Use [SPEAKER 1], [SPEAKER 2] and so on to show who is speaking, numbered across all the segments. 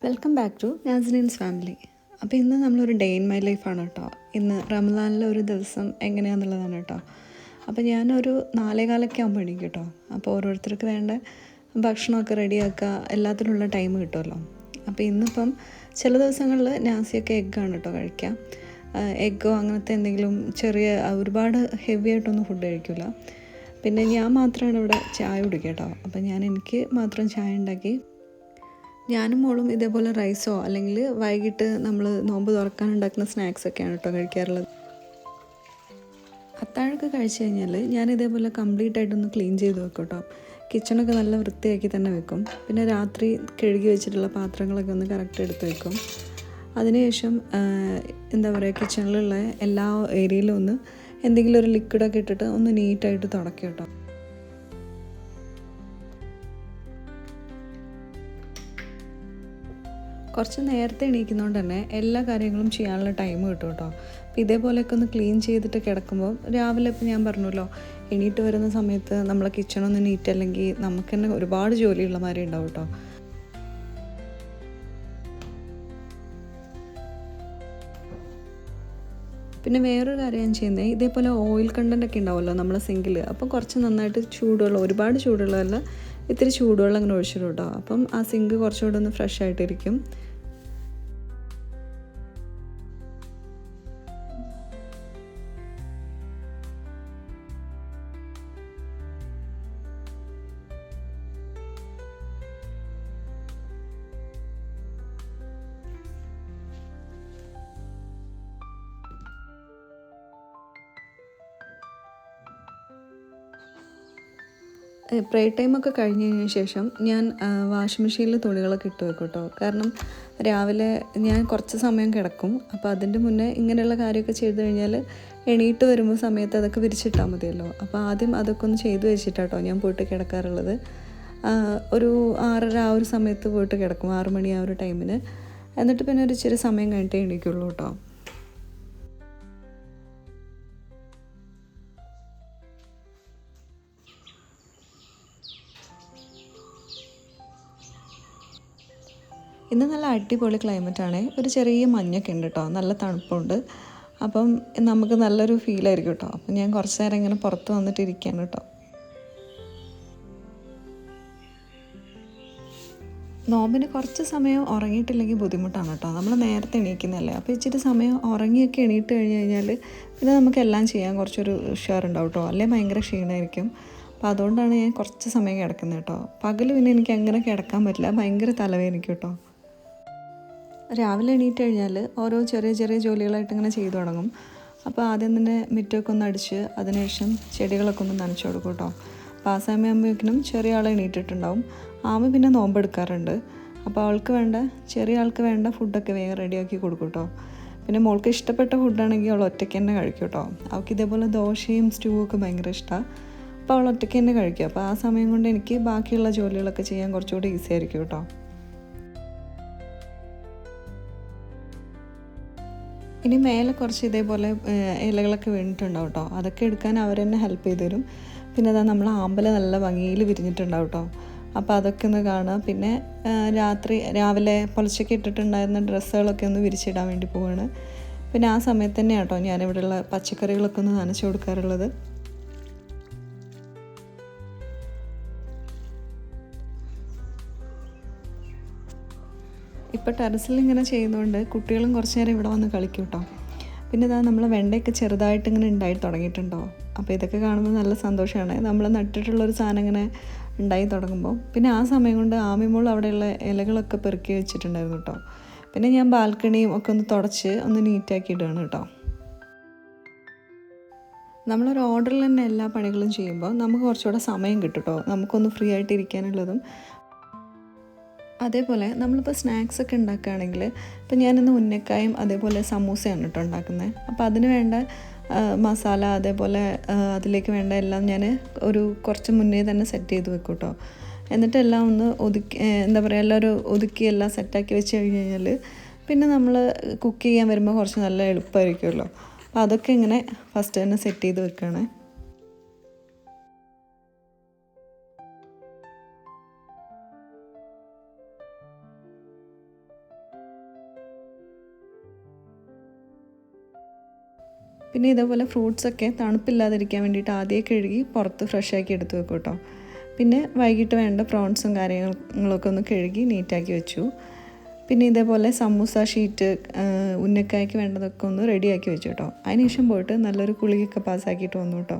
[SPEAKER 1] Welcome back to Nazlin's family. അപ്പോൾ ഇന്ന് നമ്മളൊരു ഡേ ഇൻ മൈ ലൈഫാണ് കേട്ടോ. ഇന്ന് റമദാനിലെ ഒരു ദിവസം എങ്ങനെയാണെന്നുള്ളതാണ് കേട്ടോ. അപ്പോൾ ഞാനൊരു 4:15 ആകുമ്പോൾ എണീക്കും കേട്ടോ. അപ്പോൾ ഓരോരുത്തർക്ക് വേണ്ട ഭക്ഷണമൊക്കെ റെഡിയാക്കുക, എല്ലാത്തിനുള്ള ടൈം കിട്ടുമല്ലോ. അപ്പോൾ ഇന്നിപ്പം ചില ദിവസങ്ങളിൽ നാസിയൊക്കെ എഗ്ഗാണ് കേട്ടോ കഴിക്കുക. എഗ്ഗോ അങ്ങനത്തെ എന്തെങ്കിലും ചെറിയ ഒരുപാട് ഹെവി ആയിട്ടൊന്നും ഫുഡ് കഴിക്കില്ല. പിന്നെ ഞാൻ മാത്രമാണ് ഇവിടെ ചായ കുടിക്കുക കേട്ടോ. അപ്പോൾ എനിക്ക് മാത്രം ചായ ഉണ്ടാക്കി ഞാനും മോളും ഇതേപോലെ റൈസോ അല്ലെങ്കിൽ വൈകിട്ട് നമ്മൾ നോമ്പ് തുറക്കാൻ ഉണ്ടാക്കുന്ന സ്നാക്സൊക്കെയാണ് കേട്ടോ കഴിക്കാറുള്ളത്. അത്താഴമൊക്കെ കഴിച്ച് കഴിഞ്ഞാൽ ഞാൻ ഇതേപോലെ കംപ്ലീറ്റ് ആയിട്ടൊന്ന് ക്ലീൻ ചെയ്ത് വെക്കും കേട്ടോ. കിച്ചണൊക്കെ നല്ല വൃത്തിയാക്കി തന്നെ വെക്കും. പിന്നെ രാത്രി കഴുകി വെച്ചിട്ടുള്ള പാത്രങ്ങളൊക്കെ ഒന്ന് കറക്റ്റ് എടുത്ത് വെക്കും. അതിനുശേഷം എന്താ പറയുക, കിച്ചണിലുള്ള എല്ലാ ഏരിയയിലും ഒന്ന് എന്തെങ്കിലും ഒരു ലിക്വിഡൊക്കെ ഇട്ടിട്ട് ഒന്ന് നീറ്റായിട്ട് തുടയ്ക്കും കേട്ടോ. കുറച്ച് നേരത്തെ എണീക്കുന്നതുകൊണ്ട് തന്നെ എല്ലാ കാര്യങ്ങളും ചെയ്യാനുള്ള ടൈം കിട്ടും കേട്ടോ. അപ്പോൾ ഇതേപോലെയൊക്കെ ഒന്ന് ക്ലീൻ ചെയ്തിട്ട് കിടക്കുമ്പോൾ രാവിലെ ഇപ്പോൾ ഞാൻ പറഞ്ഞല്ലോ, എണീറ്റ് വരുന്ന സമയത്ത് നമ്മളെ കിച്ചണൊന്ന് നീറ്റ് അല്ലെങ്കിൽ നമുക്ക് തന്നെ ഒരുപാട് ജോലിയുള്ള മാതിരി ഉണ്ടാവും കേട്ടോ. പിന്നെ വേറൊരു കാര്യം ഞാൻ ചെയ്യുന്നത്, ഇതേപോലെ ഓയിൽ കണ്ടൻ്റ് ഒക്കെ ഉണ്ടാവുമല്ലോ നമ്മളെ സിങ്കിൽ. അപ്പം കുറച്ച് നന്നായിട്ട് ചൂടുവെള്ളം, ഒരുപാട് ചൂടുവെള്ളമല്ല, ഇത്തിരി ചൂടുവെള്ളം അങ്ങനെ ഒഴിച്ചിടും കേട്ടോ. അപ്പം ആ സിങ്ക് കുറച്ചുകൂടെ ഒന്ന് ഫ്രഷ് ആയിട്ടിരിക്കും. പ്രേ ടൈമൊക്കെ കഴിഞ്ഞതിന് ശേഷം ഞാൻ വാഷിംഗ് മെഷീനിൽ തുണികളൊക്കെ ഇട്ട് വെക്കും കേട്ടോ. കാരണം രാവിലെ ഞാൻ കുറച്ച് സമയം കിടക്കും. അപ്പോൾ അതിൻ്റെ മുന്നേ ഇങ്ങനെയുള്ള കാര്യമൊക്കെ ചെയ്ത് കഴിഞ്ഞാൽ എണീറ്റ് വരുമ്പോൾ സമയത്ത് അതൊക്കെ വിരിച്ചിട്ടാൽ മതിയല്ലോ. അപ്പോൾ ആദ്യം അതൊക്കെ ഒന്ന് ചെയ്ത് വെച്ചിട്ടാട്ടോ ഞാൻ പോയിട്ട് കിടക്കാറുള്ളത്. ഒരു 6:30 ആ ഒരു സമയത്ത് പോയിട്ട് കിടക്കും, 6 മണി ആ ഒരു ടൈമിന്. എന്നിട്ട് പിന്നെ ഒരു ഇച്ചിരി സമയം കഴിഞ്ഞിട്ടേ എണീക്കുള്ളൂ കേട്ടോ. ഇന്ന് നല്ല അടിപൊളി ക്ലൈമറ്റാണ്. ഒരു ചെറിയ മഞ്ഞൊക്കെ ഉണ്ട് കേട്ടോ, നല്ല തണുപ്പുണ്ട്. അപ്പം നമുക്ക് നല്ലൊരു ഫീലായിരിക്കും കേട്ടോ. അപ്പം ഞാൻ കുറച്ച് നേരം ഇങ്ങനെ പുറത്ത് വന്നിട്ട് ഇരിക്കുകയാണ് കേട്ടോ. നോമ്പിന് കുറച്ച് സമയം ഉറങ്ങിയിട്ടില്ലെങ്കിൽ ബുദ്ധിമുട്ടാണ് കേട്ടോ. നമ്മൾ നേരത്തെ എണീക്കുന്നതല്ലേ, അപ്പോൾ ഇച്ചിരി സമയം ഉറങ്ങിയൊക്കെ എണീറ്റ് കഴിഞ്ഞ് കഴിഞ്ഞാൽ പിന്നെ നമുക്ക് എല്ലാം ചെയ്യാൻ കുറച്ചൊരു ഉഷാറുണ്ടാവും കേട്ടോ. അല്ലെങ്കിൽ ഭയങ്കര ക്ഷീണമായിരിക്കും. അപ്പോൾ അതുകൊണ്ടാണ് ഞാൻ കുറച്ച് സമയം കിടക്കുന്നത് കേട്ടോ. പകൽ പിന്നെ എനിക്ക് അങ്ങനെ കിടക്കാൻ പറ്റില്ല, ഭയങ്കര തലവേദനിക്കും കേട്ടോ. രാവിലെ എണീറ്റ് കഴിഞ്ഞാൽ ഓരോ ചെറിയ ചെറിയ ജോലികളായിട്ട് ഇങ്ങനെ ചെയ്തു തുടങ്ങും. അപ്പോൾ ആദ്യം തന്നെ മുറ്റമൊക്കെ ഒന്ന് അടിച്ച് അതിനുശേഷം ചെടികളൊക്കെ ഒന്ന് നനച്ചു കൊടുക്കും കേട്ടോ. അപ്പോൾ ആ സമയമാകുമ്പോഴേക്കും ചെറിയ ആൾ എണീറ്റിട്ടുണ്ടാവും. ആമ പിന്നെ നോമ്പെടുക്കാറുണ്ട്. അപ്പോൾ ചെറിയ ആൾക്ക് വേണ്ട ഫുഡൊക്കെ വേഗം റെഡിയാക്കി കൊടുക്കും കേട്ടോ. പിന്നെ മോൾക്ക് ഇഷ്ടപ്പെട്ട ഫുഡാണെങ്കിൽ അവൾ ഒറ്റയ്ക്ക് തന്നെ കഴിക്കും കേട്ടോ. അവൾക്ക് ഇതേപോലെ ദോശയും സ്റ്റൂവും ഒക്കെ ഭയങ്കര ഇഷ്ടമാണ്. അപ്പോൾ അവൾ ഒറ്റയ്ക്ക് തന്നെ കഴിക്കും. അപ്പോൾ ആ സമയം കൊണ്ട് എനിക്ക് ബാക്കിയുള്ള ജോലികളൊക്കെ ചെയ്യാൻ കുറച്ചുകൂടി ഈസി ആയിരിക്കും കേട്ടോ. ഇനി മേലെ കുറച്ച് ഇതേപോലെ ഇലകളൊക്കെ വീണിട്ടുണ്ടാവും കേട്ടോ. അതൊക്കെ എടുക്കാൻ അവർ തന്നെ ഹെൽപ്പ് ചെയ്ത് തരും. പിന്നെ അതാ നമ്മൾ ആമ്പല് നല്ല ഭംഗിയിൽ വിരിഞ്ഞിട്ടുണ്ടാവും കേട്ടോ. അപ്പോൾ അതൊക്കെ ഒന്ന് കാണുക. പിന്നെ രാവിലെ പൊലച്ചൊക്കെ ഇട്ടിട്ടുണ്ടായിരുന്ന ഡ്രസ്സുകളൊക്കെ ഒന്ന് വിരിച്ചിടാൻ വേണ്ടി പോവുകയാണ്. പിന്നെ ആ സമയത്ത് തന്നെയാണ് കേട്ടോ ഞാനിവിടെയുള്ള പച്ചക്കറികളൊക്കെ ഒന്ന് നനച്ച് കൊടുക്കാറുള്ളത്. ഇപ്പോൾ ടെറസിൽ ഇങ്ങനെ ചെയ്യുന്നതുകൊണ്ട് കുട്ടികളും കുറച്ച് നേരം ഇവിടെ വന്ന് കളിക്കും കേട്ടോ. പിന്നെ ഇതാ നമ്മൾ വെണ്ടയൊക്കെ ചെറുതായിട്ട് ഇങ്ങനെ ഉണ്ടായി തുടങ്ങിയിട്ടുണ്ടോ. അപ്പോൾ ഇതൊക്കെ കാണുമ്പോൾ നല്ല സന്തോഷമാണ്, നമ്മൾ നട്ടിട്ടുള്ളൊരു സാധനം ഇങ്ങനെ ഉണ്ടായി തുടങ്ങുമ്പോൾ. പിന്നെ ആ സമയം കൊണ്ട് ആമിമോൾ അവിടെയുള്ള ഇലകളൊക്കെ പെറുക്കി വെച്ചിട്ടുണ്ടായിരുന്നു കേട്ടോ. പിന്നെ ഞാൻ ബാൽക്കണിയും ഒക്കെ ഒന്ന് തുടച്ച് ഒന്ന് നീറ്റാക്കി ഇടുകയാണ് കേട്ടോ. നമ്മളൊരു ഓർഡറിൽ തന്നെ എല്ലാ പണികളും ചെയ്യുമ്പോൾ നമുക്ക് കുറച്ചുകൂടെ സമയം കിട്ടും കേട്ടോ, നമുക്കൊന്ന് ഫ്രീ ആയിട്ട് ഇരിക്കാനുള്ളതും. അതേപോലെ നമ്മളിപ്പോൾ സ്നാക്സൊക്കെ ഉണ്ടാക്കുകയാണെങ്കിൽ, ഇപ്പോൾ ഞാനിന്ന് ഉന്നക്കായും അതേപോലെ സമൂസയാണ് കേട്ടോ ഉണ്ടാക്കുന്നത്. അപ്പോൾ അതിന് വേണ്ട മസാല അതേപോലെ അതിലേക്ക് വേണ്ട എല്ലാം ഞാൻ കുറച്ച് മുന്നേ തന്നെ സെറ്റ് ചെയ്ത് വെക്കും കേട്ടോ. എന്നിട്ട് എല്ലാം ഒന്ന് എല്ലാവരും ഒതുക്കി എല്ലാം സെറ്റാക്കി വെച്ച് കഴിഞ്ഞ് കഴിഞ്ഞാൽ പിന്നെ നമ്മൾ കുക്ക് ചെയ്യാൻ വരുമ്പോൾ കുറച്ച് നല്ല എളുപ്പമായിരിക്കുമല്ലോ. അപ്പോൾ അതൊക്കെ ഇങ്ങനെ ഫസ്റ്റ് തന്നെ സെറ്റ് ചെയ്ത് വെക്കുകയാണ്. പിന്നെ ഇതേപോലെ ഫ്രൂട്ട്സൊക്കെ തണുപ്പില്ലാതിരിക്കാൻ വേണ്ടിയിട്ട് ആദ്യമേ കഴുകി പുറത്ത് ഫ്രഷാക്കി എടുത്ത് വെക്കും കേട്ടോ. പിന്നെ വൈകിട്ട് വേണ്ട പ്രോൺസും കാര്യങ്ങളൊക്കെ ഒന്ന് കഴുകി നീറ്റാക്കി വെച്ചു. പിന്നെ ഇതേപോലെ സമൂസ ഷീറ്റ്, ഉന്നക്കായ്ക്ക് വേണ്ടതൊക്കെ ഒന്ന് റെഡിയാക്കി വെച്ചു കേട്ടോ. അതിനുശേഷം പോയിട്ട് നല്ലൊരു കുളിയൊക്കെ പാസ്സാക്കിയിട്ട് വന്നു കേട്ടോ.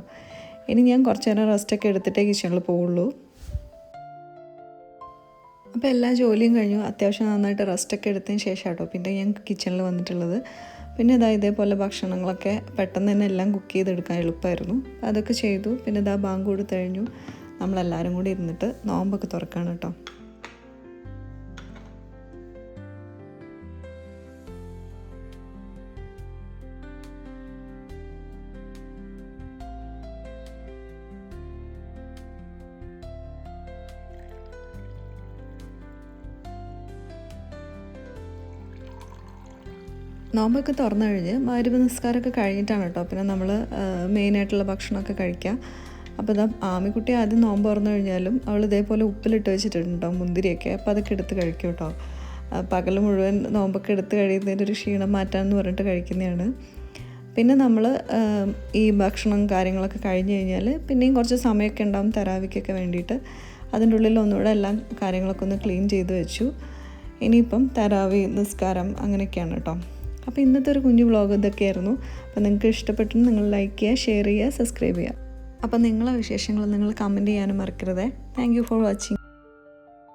[SPEAKER 1] ഇനി ഞാൻ കുറച്ച് നേരം റെസ്റ്റൊക്കെ എടുത്തിട്ടേ കിച്ചണിൽ പോവുള്ളൂ. അപ്പോൾ എല്ലാ ജോലിയും കഴിഞ്ഞു, അത്യാവശ്യം നന്നായിട്ട് റെസ്റ്റൊക്കെ എടുത്തതിന് ശേഷം കേട്ടോ പിന്നെ ഞാൻ കിച്ചണിൽ വന്നിട്ടുള്ളത്. പിന്നെ ഇതേപോലെ ഭക്ഷണങ്ങളൊക്കെ പെട്ടെന്ന് തന്നെ എല്ലാം കുക്ക് ചെയ്തെടുക്കാൻ എളുപ്പമായിരുന്നു. അതൊക്കെ ചെയ്തു. പിന്നെ ബാങ്ക് കൊടുത്തു കഴിഞ്ഞു. നമ്മളെല്ലാവരും കൂടി ഇരുന്നിട്ട് നോമ്പൊക്കെ തുറക്കുകയാണ് കേട്ടോ. നോമ്പൊക്കെ തുറന്നു കഴിഞ്ഞ് മഗ്‌രിബ് നിസ്കാരമൊക്കെ കഴിഞ്ഞിട്ടാണ് കേട്ടോ പിന്നെ നമ്മൾ മെയിനായിട്ടുള്ള ഭക്ഷണമൊക്കെ കഴിക്കുക. അപ്പോൾ ആമിക്കുട്ടി ആദ്യം നോമ്പ് തുറന്നു കഴിഞ്ഞാലും അവൾ ഇതേപോലെ ഉപ്പിലിട്ട് വെച്ചിട്ടുണ്ടോ മുന്തിരിയൊക്കെ, അപ്പോൾ അതൊക്കെ എടുത്ത് കഴിക്കും കേട്ടോ. പകൽ മുഴുവൻ നോമ്പൊക്കെ എടുത്ത് കഴിയുന്നതിൻ്റെ ഒരു ക്ഷീണം മാറ്റാമെന്ന് പറഞ്ഞിട്ട് കഴിക്കുന്നതാണ്. പിന്നെ നമ്മൾ ഈ ഭക്ഷണം കാര്യങ്ങളൊക്കെ കഴിഞ്ഞ് കഴിഞ്ഞാൽ പിന്നെയും കുറച്ച് സമയമൊക്കെ ഉണ്ടാകും തറാവിക്കൊക്കെ വേണ്ടിയിട്ട്. അതിൻ്റെ ഉള്ളിൽ ഒന്നുകൂടെ എല്ലാം കാര്യങ്ങളൊക്കെ ഒന്ന് ക്ലീൻ ചെയ്ത് വെച്ചു. ഇനിയിപ്പം തറാവി നിസ്കാരം അങ്ങനെയൊക്കെയാണ് കേട്ടോ. അപ്പോൾ ഇന്നത്തെ ഒരു കുഞ്ഞു വ്ളോഗ് ഇതൊക്കെയായിരുന്നു. അപ്പോൾ നിങ്ങൾക്ക് ഇഷ്ടപ്പെട്ടെങ്കിൽ നിങ്ങൾ ലൈക്ക് ചെയ്യുക, ഷെയർ ചെയ്യുക, സബ്സ്ക്രൈബ് ചെയ്യുക. അപ്പോൾ നിങ്ങളെ വിശേഷങ്ങൾ നിങ്ങൾ കമൻറ്റ് ചെയ്യാനും മറക്കരുത്. Thank you for watching.